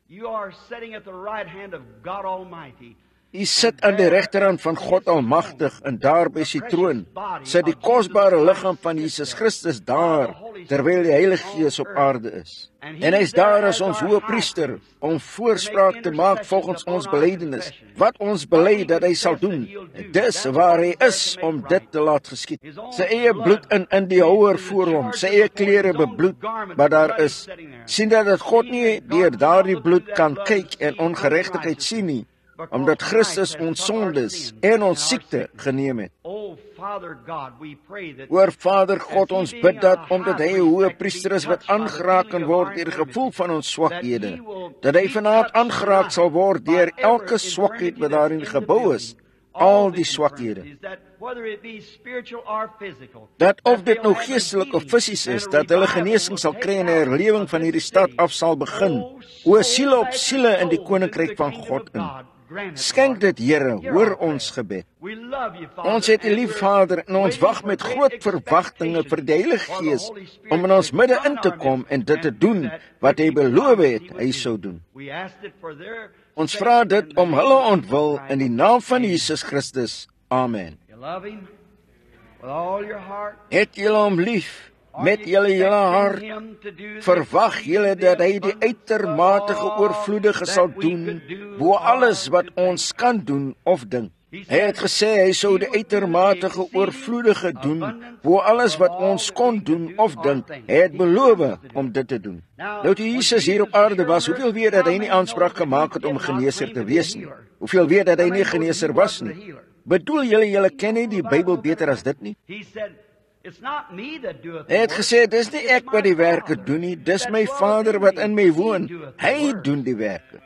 U sit aan die regterhand van God Almagtig en daar by sy troon sit die kosbare liggaam van Jesus Christus daar, terwyl die Heilige Gees op aarde is. En hy is daar as ons hoëpriester om voorspraak te maak volgens ons belydenis, wat ons bely dat hy sal doen. Dis waar hy is om dit te laat geskied. Sy eie bloed in die houer voor hom, sy eie klere bebloed, wat daar is. Sien dat God nie deur daardie bloed kan kyk en ongeregtigheid sien nie, omdat Christus ons sondes en ons siekte geneem het. Oor Vader God, ons bid dat, omdat hy 'n hoëpriester is wat aangeraak kan word deur die gevoel van ons swakhede, dat hy vanaand aangeraak sal word deur elke swakheid wat daarin gebou is, al die swakhede. Dat of dit nou geestelik of fisies is, dat hulle genesing sal kry en 'n herlewing van hierdie stad af sal begin. O siele op siele in die koninkryk van God in. Skenk dit, Here, hoor ons gebed. Ons het U lief, Vader, en ons wag met groot verwagtinge vir die Heilige Gees om in ons midde in te kom en dit te doen wat hy beloof het hy sou doen. Ons vra dit om hulle ontwil in die naam van Jesus Christus. Amen. Het julle hom lief met julle hart? Verwag julle dat hy die uitermate oorvloedige sal doen bo alles wat ons kan doen of dink? Hy het gesê hy sou die uitermate oorvloedige doen bo alles wat ons kon doen of dink. Hy het beloof om dit te doen. Nou toe Jesus hier op aarde was, hoeveel weet dat hy nie aanspraak gemaak het om 'n geneeser te wees nie? Hoeveel weet dat hy nie 'n geneeser was nie? Bedoel julle ken nie die Bybel beter as dit nie? Hy het gesê, dis nie ek wat die werke doen nie, dis my Vader wat in my woon. Hy doen die werke.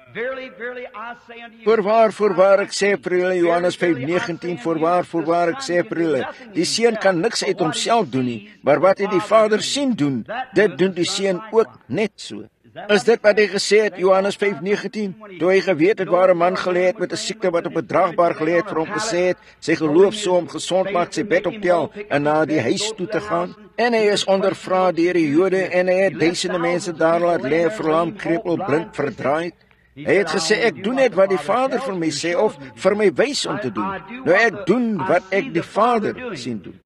Voorwaar, ek sê vir julle, Johannes 5:19, voorwaar, ek sê vir julle, die Seun kan niks uit homself doen nie, maar wat hy die Vader sien doen, dit doen die Seun ook net so. Is dit wat hy gesê het, Johannes 5:19, toe hy geweet het waar 'n man gelê het met 'n siekte wat op 'n draagbaar gelê het, vir hom gesê het, sy geloof sou hom gesond maak, sy bed optel en na die huis toe te gaan? En hy is ondervra deur die Jode en hy het duisende mense daar laat lê, verlam, krepeel, blind, verdraai. Hy het gesê, ek doen net wat die Vader vir my sê of vir my wys om te doen. Nou ek doen wat ek die Vader sien doen.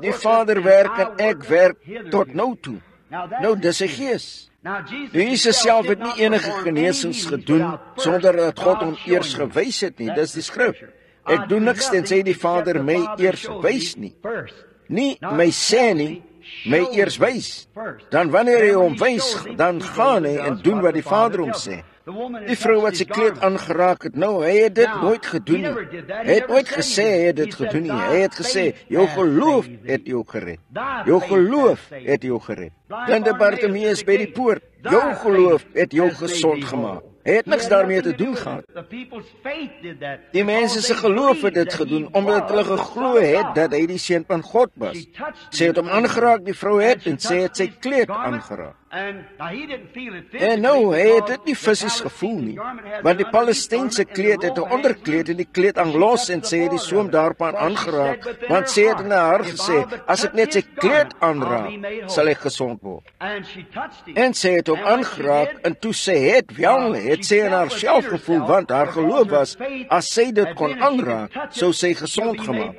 Die Vader werk en ek werk tot nou toe. Nou dis sy Gees. Jesus self het nie enige genesings gedoen sonder dat God hom eers gewys het nie. Dis die skrif. Ek doen niks tensy die Vader my eers wys nie. Nie my sê nie, my eers wys. Dan wanneer hy hom wys, dan gaan hy en doen wat die Vader hom sê. Die vrou wat sy kleed aangeraak het, nou, hy het dit nooit gedoen nie. Hy het nooit gesê hy het dit gedoen nie. Hy het gesê, jou geloof het jou gered. Jou geloof het jou gered. Blinde Bartimeus by die poort, jou geloof het jou gesond gemaak. Hy het niks daarmee te doen gehad. Die mense se geloof het dit gedoen, omdat hulle geglo het dat hy die Seun van God was. Sy het hom aangeraak, die vrou het, en sy het sy kleed aangeraak. En nou, hy het dit nie fisies gevoel nie, want die Palestynse kleed het 'n onderkleed en die kleed hang los en sy het die soem daarpan aangeraak, want sy het in haar gesê, as ek net sy kleed aanraak, sal ek gesond word. En sy het hom aangeraak, en toe sy het sy in haarself gevoel, want haar geloof was, as sy dit kon aanraak, sou sy gesond gemaak.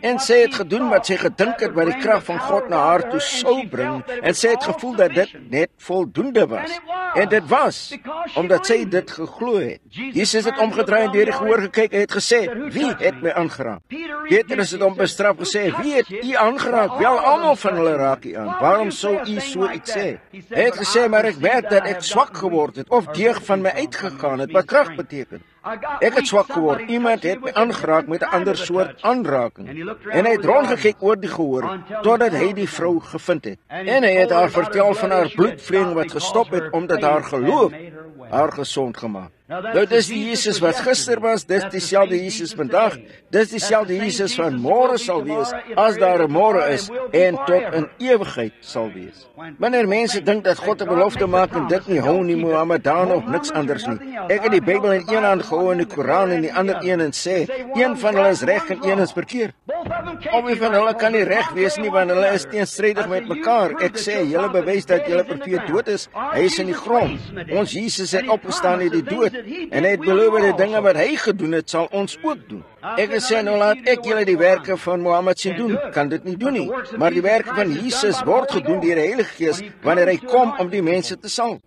En sy het gedoen wat sy gedink het wat die krag van God na haar toe sou bring, en sy het gevoel dat dit net voldoende was. En dit was, omdat sy dit geglo het. Jesus het omgedraai en deur die gehoor gekyk, hy het gesê, wie het my aangeraak? Petrus het hom bestraf gesê, wie het u aangeraak? Wel, almal van hulle raak u aan. Waarom sou u so iets sê? Hy het gesê, maar ek weet dat ek swak geword het, of deeg van my uitgegaan het, wat krag beteken. Ek het swak geword, iemand het my aangeraak met 'n ander soort aanraking. En hy het rondgekyk oor die gehoor, totdat hy die vrou gevind het. En hy het haar vertel van haar bloedvloeiing wat gestop het, omdat haar geloof haar gesond gemaak. Nou, dis die Jesus wat gister was, dis dieselfde Jesus vandag, dis dieselfde Jesus van môre sal wees, as daar 'n môre is, en tot in ewigheid sal wees. Wanneer mense dink dat God 'n belofte maak en dit nie hou nie, Mohammedan of niks anders nie. Ek het die Bybel in een hand gehou en die Koran in die ander een en sê, een van hulle is reg en een is verkeerd. Albei van hulle kan nie reg wees nie, want hulle is teenstrydig met mekaar. Ek sê, julle bewys dat julle profeet dood is, hy is in die grond. Ons Jesus het opgestaan uit die dood, en hy het beloof dat die dinge wat hy gedoen het, sal ons ook doen. Ek het sê, nou laat ek julle die werke van Mohammed sien doen, kan dit nie doen nie, maar die werke van Jesus word gedoen deur die Heilige Gees, wanneer hy kom om die mense te salf.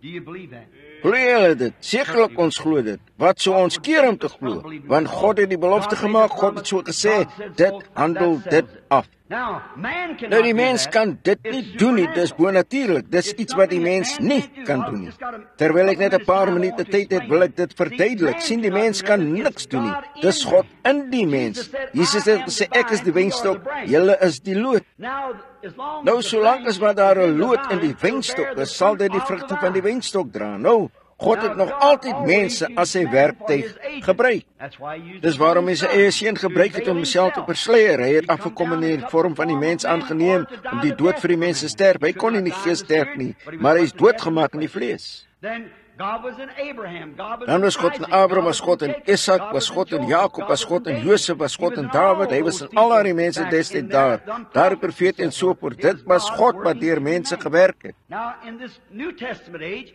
Glo julle dit? Sekerlik ons glo dit. Wat sou ons keer om te glo? Want God het die belofte gemaak, God het so gesê, dit handel dit af. Nou, die mens kan dit nie doen nie, dis bonatuurlik, dis iets wat die mens nie kan doen nie. Terwyl ek net 'n paar minute tyd het, wil ek dit verduidelik. Sien, die mens kan niks doen nie, dis God in die mens. Jesus het gesê, ek is die wynstok, julle is die loot. Nou, solank as wat daar 'n loot in die wynstok is, sal dit die vrugte van die wynstok dra. Nou, God het nog altyd mense as sy werktuig gebruik. Dis waarom hy sy eie seun gebruik het om homself te versleier. Hy het afgekom in die vorm van die mens aangeneem om die dood vir die mense te sterf. Hy kon nie in die gees sterf nie, maar hy is doodgemaak in die vlees. Dan was God in Abraham, was God in Isak, was God in Jakob, was God in Josef, was God in David. Hy was in al die mense destyds daar. Daar die profete en so voort. Dit was God wat deur mense gewerk het.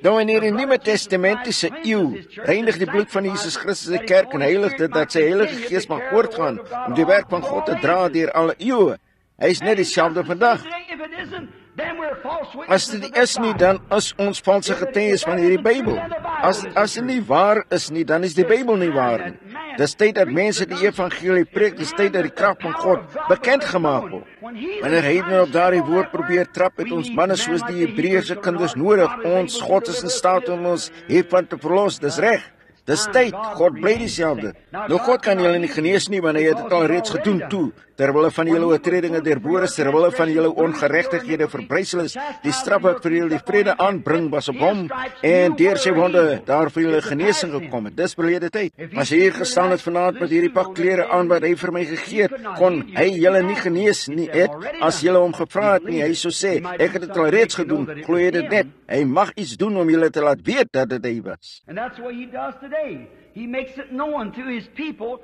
Nou in hierdie Nuwe Testamentiese eeu, reinig die bloed van Jesus Christus die kerk en heilig dit dat sy Heilige Gees mag voortgaan om die werk van God te dra deur alle eeue. Hy is net dieselfde vandag. As dit is nie, dan is ons valse getuies van hierdie Bybel. As dit nie waar is nie, dan is die Bybel nie waar nie. Dis tyd dat mense die evangelie preek, dis tyd dat die krag van God bekend gemaak word. Wanneer hy nou op daardie woord probeer trap, het ons manne soos die Hebreëse kinders nodig. Ons God is in staat om ons hiervan te verlos, dis reg. Dis tyd, God bly dieselfde. Nou God kan julle nie genees nie, want hy het dit al reeds gedoen toe. Terwille van julle oortredinge deurbore is, terwille van julle ongeregtighede verbrysel is, die straf wat vir julle die vrede aanbring was op hom, en deur sy wonde daar vir julle genesing gekom het. Dis verlede tyd. As hy hier gestaan het vanaand met hierdie pak klere aan wat hy vir my gegee het, kon hy julle nie genees nie het, as julle hom gevra het nie. Hy sou sê, ek het dit al reeds gedoen, glo jy dit net? Hy mag iets doen om julle te laat weet dat dit hy was.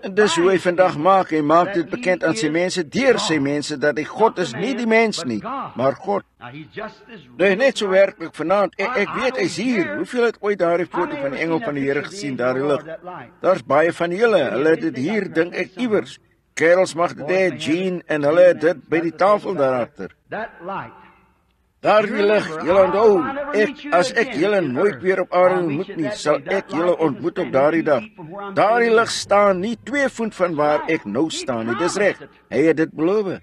En dis hoe hy vandag maak, hy maak dit bekend aan sy mense, deur sy mense, dat hy God is, nie die mens nie, maar God. Nou net so werklik vanaand, ek weet hy's hier. Hoeveel het ooit daardie foto van die engel van die Here gesien, daar die lig? Daar's baie van julle, hulle het dit hier, dink ek, iewers. Kerels mag dit hê, Jean, en hulle het dit by die tafel daarachter. Daar die lig, julle onthou, as ek julle nooit weer op aarde ontmoet nie, sal ek julle ontmoet op daardie dag. Daardie lig staan nie 2 voet van waar ek nou staan nie, dis reg. Hy het dit beloof.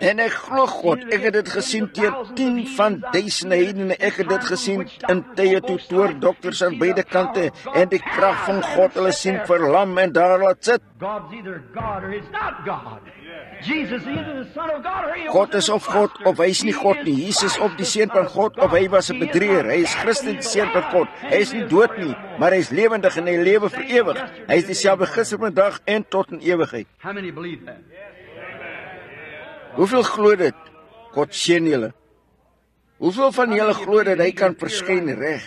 En ek glo God, ek het dit gesien teen 10 van duisende heidene, ek het dit gesien in tye toe toordokters aan beide kante, en die krag van God hulle sien verlam en daar laat sit. God is of God, of hy is nie God nie. Jesus of die seun van God, of hy was 'n bedrieger. Hy is Christus, die seun van God. Hy is nie dood nie, maar hy is lewendig en hy lewe vir ewig. Hy is dieselfde gister, vandag en tot in ewigheid. Hoeveel glo dit? God seën julle. Hoeveel van julle glo dat hy kan verskyn reg?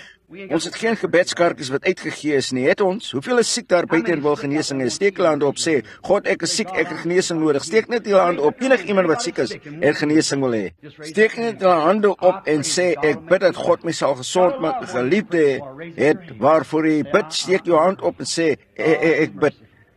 Ons het geen gebedskaartjies wat uitgegee is nie, het ons? Hoeveel is siek daar buite en wil genesing hê? Steek hulle hande op, sê, God, ek is siek, ek het genesing nodig. Steek net julle hande op, enigiemand wat siek is en genesing wil hê. Steek net julle hande op en sê, ek bid dat God my sal gesond maak, 'n geliefde het waarvoor jy bid. Steek jou hand op en sê, ek bid.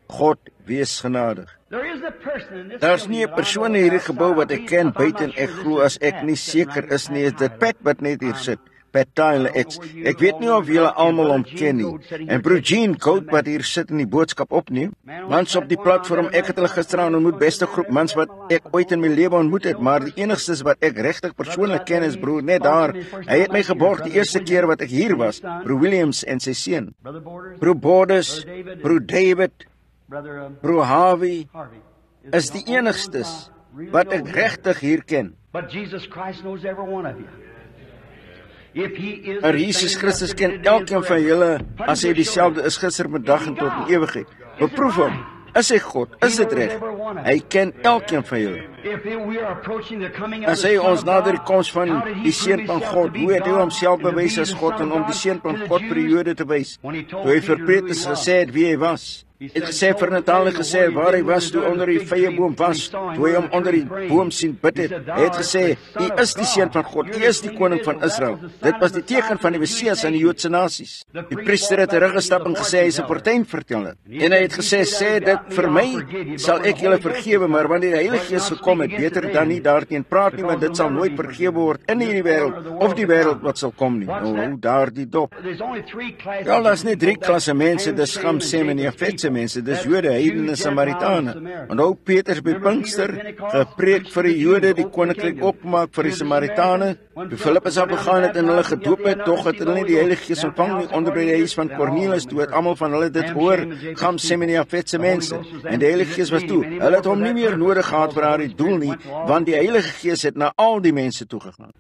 God wees genadig. There is a person in this Daar's nie 'n persoon in hierdie gebou wat ek ken buiten ek glo as ek nie seker is nie, is dit Pat wat net hier sit. Pat Tyler, ek weet nie of julle almal hom ken nie. En broer Gene Coat wat hier sit en die boodskap opneem. Mans op die platform, ek het hulle gisteraan ontmoet, beste groep mans wat ek ooit in my lewe ontmoet het, maar die enigstes wat ek regtig persoonlik ken is broer net daar. Hy het my geborg die eerste keer wat ek hier was, broer Williams en sy seun. Broer Borders, broer David, broer Harvey is die enigstes wat ek regtig hier ken. But Jesus Christ knows every one of you. Maar Jesus Christus ken elkeen van julle as hy dieselfde is gister, vandag en tot in ewigheid. Beproef hom. Is hy God? Is dit reg? Hy ken elkeen van julle. As hy ons nader die koms van die Seun van God, hoe het hy homself bewys as God en om die Seun van God vir die Jode te wys? Toe hy vir Petrus gesê het wie hy was. Het gesê vir Natalie gesê waar hy was toe onder die vyeboom was, toe hy hom onder die boom sien bid het. Hy het gesê, "U is die Seun van God, U is die koning van Israel." Dit was die teken van die Messias aan die Joodse nasies. Die priester het teruggestap en gesê hy is 'n fortuinverteller. En hy het gesê, "Sê dit vir my, sal ek julle vergewe, maar wanneer die Heilige Gees gekom het, beter dan nie daarteen praat nie, want dit sal nooit vergewe word in hierdie wêreld of die wêreld wat sal kom nie." Nou, daardie dop. Ja, daar's net 3 klasse mense, dis Cham, Sem en Jafet. Mense, dis Jode, heidene, Samaritane. Onthou Petrus by Pinkster gepreek vir die Jode, die koninkryk opmaak vir die Samaritane. Toe Filippus afgegaan het en hulle gedoop het, tog het hulle nie die Heilige Gees ontvang nie onder by die huis van Kornelius, toe het almal van hulle dit gehoor, Cham, Sem en Jafet se mense. En die Heilige Gees was toe. Hulle het hom nie meer nodig gehad vir haar doel nie, want die Heilige Gees het na al die mense toegegaan.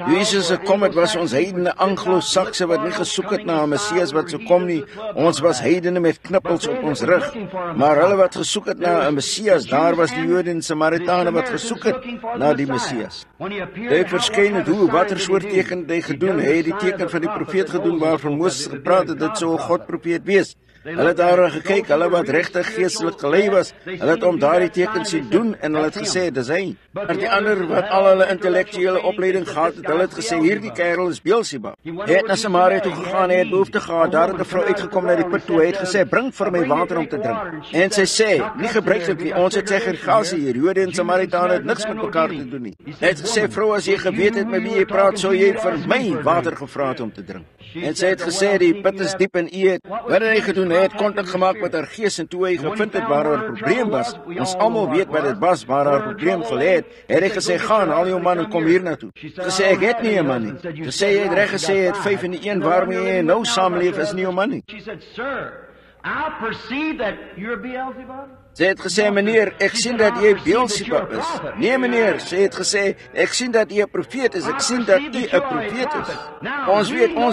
Jesus gekom het, was ons heidene Anglo-Sakse wat nie gesoek het na 'n Messias wat sou kom nie. Ons was heidene met knippels op ons rug, maar hulle wat gesoek het na 'n Messias, daar was die Jode en Samaritane wat gesoek het na die Messias. Hy verskyn het hoe, watter soort teken het hy gedoen? Hy het die teken van die profeet gedoen waarvan Moses gepraat het, dit sou 'n God-profeet wees. Hulle het daar gekyk, hulle wat regtig geestelik gelei was, hulle het om daardie tekens sien doen en hulle het gesê, dis hy. Maar die ander wat al hulle intellektuele opleiding gehad het, hulle het gesê, hierdie kerel is Beelzebub. Hy het na Samaria toe gegaan, hy het behoefte gehad, daar het 'n vrou uitgekom na die put toe, hy het gesê, bring vir my water om te drink. En sy sê, nie gebruiklik nie, ons het segregasie hier, Jode en Samaritane het niks met mekaar te doen nie. Hy het gesê, vrou, as jy geweet het met wie jy praat, sou jy vir my water gevra het om te drink. En sy het gesê, die put is diep en u het, wat het hy gedoen? Hy het kontak gemaak met haar gees en toe hy gevind het waar haar probleem was, ons almal weet wat dit was, waar haar probleem gelê het hy gesê, gaan, haal jou man en kom hier naartoe. Gesê, ek het nie 'n man nie. Gesê, jy het reg gesê, jy het 5 en die een waarmee jy nou saamleef is nie jou man nie. Sy het gesê, meneer, ek sien dat jy Beelzebub is. Nee, meneer, sy het gesê, ek sien dat jy 'n profeet is, ek sien dat jy 'n profeet is. Ons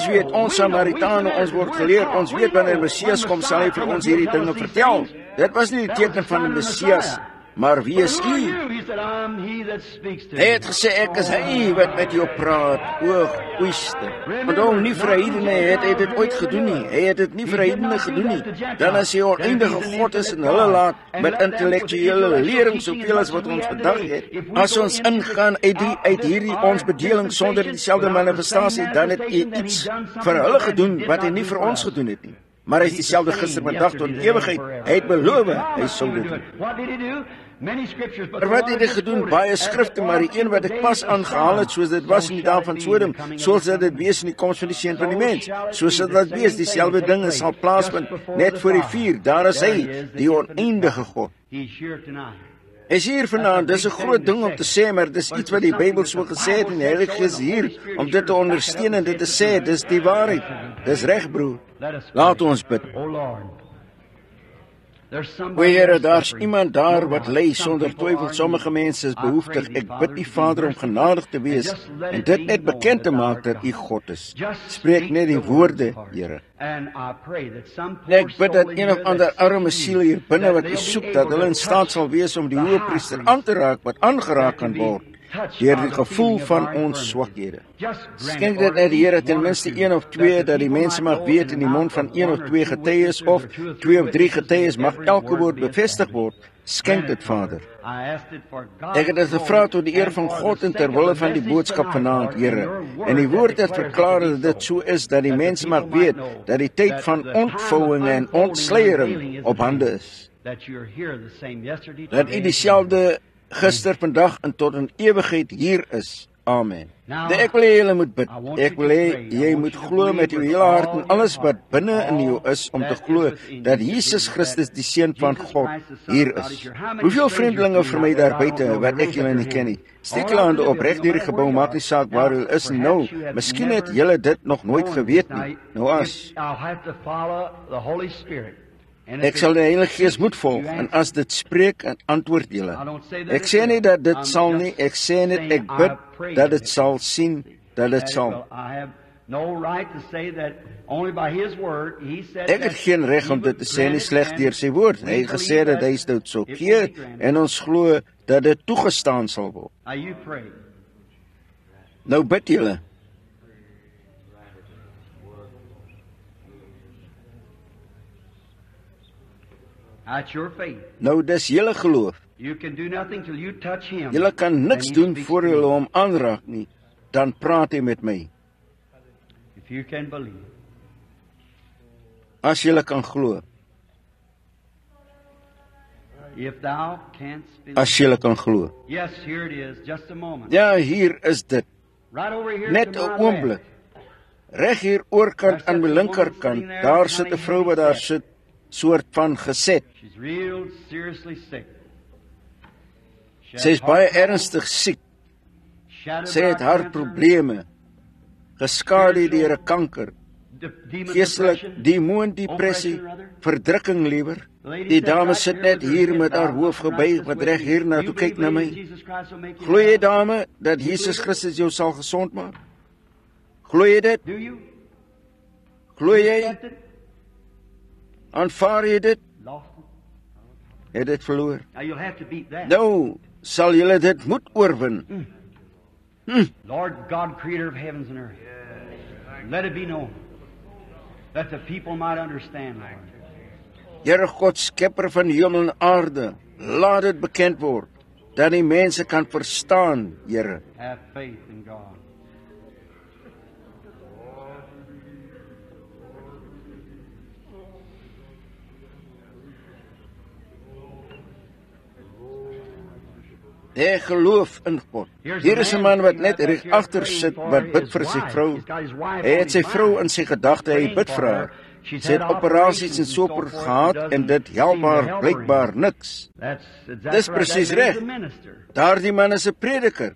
weet, ons Samaritane, ons word geleer, ons weet wanneer die Messias kom, sal hy vir ons hierdie dinge vertel. Dit was nie die teken van die Messias, maar wie is u? Hy het gesê, ek is hy wat met jou praat, oegste. Want nie vir heidene het hy dit ooit gedoen nie. Hy het dit nie vir heidene gedoen nie. Dan as hy oneindige God is en hulle laat met intellektuele lering soveel as wat ons vandag het, as ons ingaan uit hierdie ons bedeling sonder dieselfde manifestasie, dan het hy iets vir hulle gedoen wat hy nie vir ons gedoen het nie. Maar hy is dieselfde gister, vandag tot ewigheid. Hy het beloof, hy sou dit doen. Maar wat het hy gedoen? Baie skrifte, maar die een wat ek pas aangehaal het, soos dit was in die dae van Sodom, soos dat dit wees in die koms van die Seun van die Mens, soos dat wees, dieselfde dinge sal plaasvind, net voor die vuur, daar is hy, die oneindige God. Hy is hier vanaand, dis 'n groot ding om te sê, maar dis iets wat die Bybel so gesê het en die Heilige Gees hier om dit te ondersteun en dit te sê, dis die waarheid. Dis reg, broer. Laat ons bid. O Here, daar's iemand daar wat ly sonder twyfel. Sommige mense is behoeftig. Ek bid U Vader om genadig te wees en dit net bekend te maak dat U God is. Spreek net die woorde, Here. Ek bid dat een of ander arme siel hier binne wat U soek, dat hulle in staat sal wees om die Hoëpriester aan te raak wat aangeraak kan word. deur die gevoel van ons swakhede. Skenk dit net, Here, ten minste 1 of 2, dat die mense mag weet in die mond van 1 of 2 getuies, of 2 of 3 getuies, mag elke woord bevestig word. Skenk dit, Vader. Ek het dit gevra tot die eer van God en ter wille van die boodskap vanaand, Here. En die woord het verklaar dat dit so is, dat die mense mag weet, dat die tyd van ontvouing en ontsleiering op hande is. Dat U dieselfde gister, vandag en tot in ewigheid hier is. Amen. Ek wil hê julle moet bid. Ek wil hê jy moet glo met jou hele hart en alles wat binne in jou is om te glo dat Jesus Christus die Seun van God hier is. Hoeveel vreemdelinge vir my daar buite wat ek julle nie ken nie. Steek julle hande op reg deur die gebou, maak nie saak waar julle is nou. Miskien het julle dit nog nooit geweet nie. Nou as ek sal die Heilige Gees moet volg, en as dit spreek, en antwoord julle. Ek sê nie dat dit sal nie, ek sê net, ek bid dat dit sal sien, dat dit sal. Ek het geen reg om dit te sê nie sleg deur sy woord. Hy het gesê dat hy dit sou gee, en ons glo dat dit toegestaan sal word. Nou bid julle. Nou dis julle geloof. Julle kan niks doen voor julle hom aanraak nie. Dan praat hy met my. As julle kan glo. As julle kan glo. Ja, hier is dit. Net 'n oomblik. Reg hier oorkant aan my linkerkant, daar sit 'n vrou wat daar sit, soort van geset. Sy is baie ernstig siek. Sy het hartprobleme, geskade deur 'n kanker, geestelik demoon, depressie, verdrukking liewer. Die dame sit net hier met haar hoof gebuig, wat reg hier na toe kyk na my. Glo jy, dame, dat Jesus Christus jou sal gesond maak? Glo jy dit? Glo jy? Aanvaar jy dit? Het dit verloor? Nou, sal julle dit moet oorwin. Lord God, creator of heavens and earth, let it be known that the people might understand, Lord. Here God, skepper van hemel en aarde, laat dit bekend word, dat die mense kan verstaan, Here. Have faith in God. Ek geloof in God. Hier is 'n man wat net reg agter sit, wat bid vir sy vrou. Hy het sy vrou in sy gedagte, hy bid vir haar. Sy het operasies en so voort gehad, en dit help haar blykbaar niks. Dis presies reg. Daardie man is 'n prediker.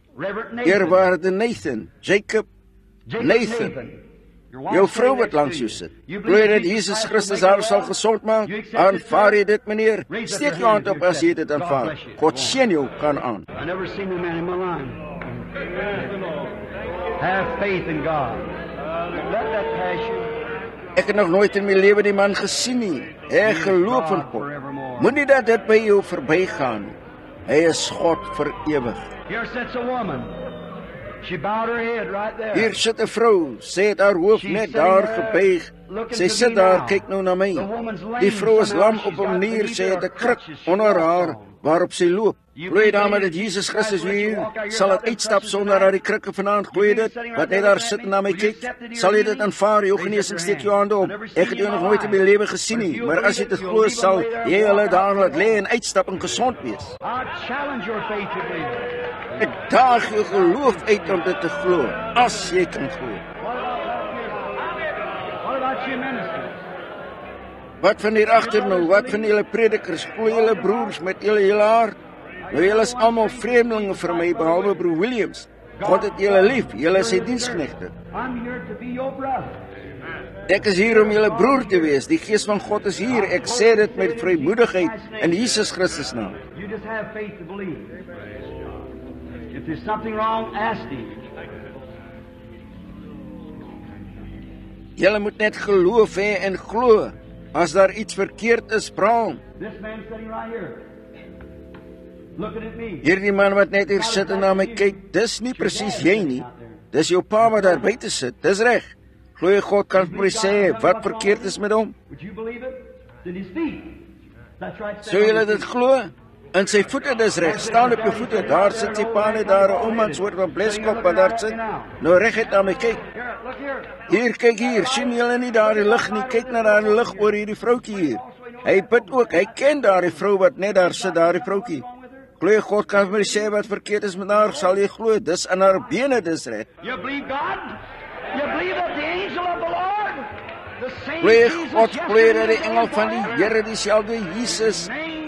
Eerwaarde Nathan, Jacob, Nathan. Jou vrou wat langs jou sit. Glo jy dat Jesus Christus haar sal gesond maak? Aanvaar jy dit, meneer? Steek jou hand op as jy dit aanvaar. God seën jou, kan aan. I never seen a man in my life. Have faith in God. Let that pass you. Ek het nog nooit in my lewe die man gesien nie. Ek geloof in God. Moenie dat dit by jou verbygaan. Hy is God vir ewig. Here sits a woman. She bowed her head right there. Hier sit 'n vrou, sy het haar hoof net daar gebuig. Sy sit daar, kyk nou na my. Die vrou is lam op 'n manier, sy het 'n kruk onder haar waarop sy loop. Glo jy daarmee dat Jesus Christus hier sal dit uitstap sonder dat die krikke vanaand, glo jy dit? Wat net daar sit en na my kyk, sal jy dit aanvaar? Jou genesing, steek jou hande op. Ek het jou nog nooit in my lewe gesien nie, maar as jy dit glo, sal jy hulle daar laat lê en uitstap en gesond wees. Ek daag jou geloof uit om dit te glo, as jy kan glo. Wat van hier agter nou? Wat van julle predikers? Glo julle broers met julle hele hart? Nou julle is almal vreemdelinge vir my, behalwe broer Williams. God het julle lief, julle is sy diensknegte. Ek is hier om julle broer te wees. Die Gees van God is hier. Ek sê dit met vrymoedigheid in Jesus Christus naam. You just have faith to believe. If there's something wrong, ask him. Julle moet net geloof hê en glo. As daar iets verkeerd is, vra hom. This man sitting right here. looking at me. Hierdie man wat net hier sit en na my kyk, dis nie presies jy nie. Dis jou pa wat daar buite sit. Dis reg. Glo jy God kan vir my sê wat verkeerd is met hom? Would you believe it? It's in his feet. That's right. Sou julle dit glo? In sy voete, dis reg. Staan op jou voete. Daar sit sy pa net daar, 'n ouma soort van bleskop wat daar sit. Nou reguit na my kyk. Here, look here. Hier, kyk hier. Sien julle nie daardie lig nie? Kyk na daardie lig oor hierdie vroutjie hier. Hy bid ook. Hy ken daardie vrou wat net daar sit, daardie vroutjie. Glo jy God kan vir my sê wat verkeerd is met haar? Sal jy glo? Dis in haar bene, dis reg. You believe God? You believe that the angel of the Lord, the same Glo jy Jesus God, glo jy dat die yesterday, engel van die Here dieselfde Jesus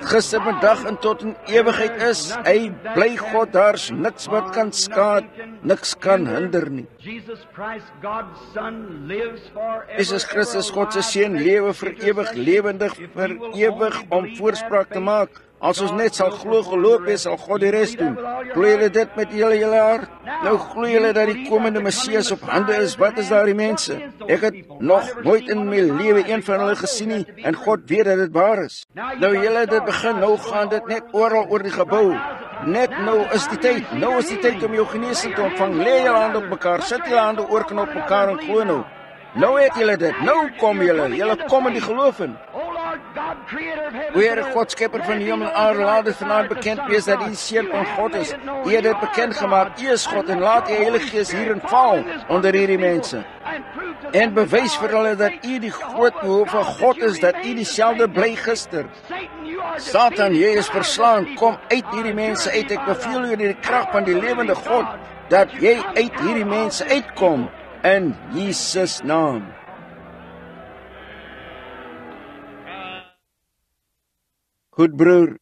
gister, vandag en tot in ewigheid is? Hy bly God, daar's niks wat kan skaad, niks kan hinder nie. Jesus Christ, God's Son, lives forever. Jesus Christus, God se seun, lewe vir ewig, lewendig vir ewig om voorspraak te maak. As ons net sal glo, geloof wees, sal God die res doen. Glo julle dit met julle hart? Nou glo julle dat die komende Messias op hande is? Wat is daardie mense? Ek het nog nooit in my lewe een van hulle gesien nie, en God weet dat dit waar is. Nou julle dit begin, nou gaan dit net oral oor die gebou. Net nou is die tyd. Nou is die tyd om jou genesing te ontvang. Lê julle hande op mekaar, sit julle hande oorkant op mekaar en glo nou. Nou het julle dit. Nou kom julle kom in die geloof in. O Here God, skepper van die hemel en aarde, laat dit vanaand bekend wees dat U die Seun van God is. U het dit bekend gemaak. U is God en laat U Heilige Gees hierin val onder hierdie mense. En bewys vir hulle dat U die groot Jehovah God is, dat U dieselfde bly gister. Satan, jy is verslaan. Kom uit hierdie mense uit. Ek beveel U in die krag van die lewende God dat jy uit hierdie mense uitkom in Jesus naam. Goed broer,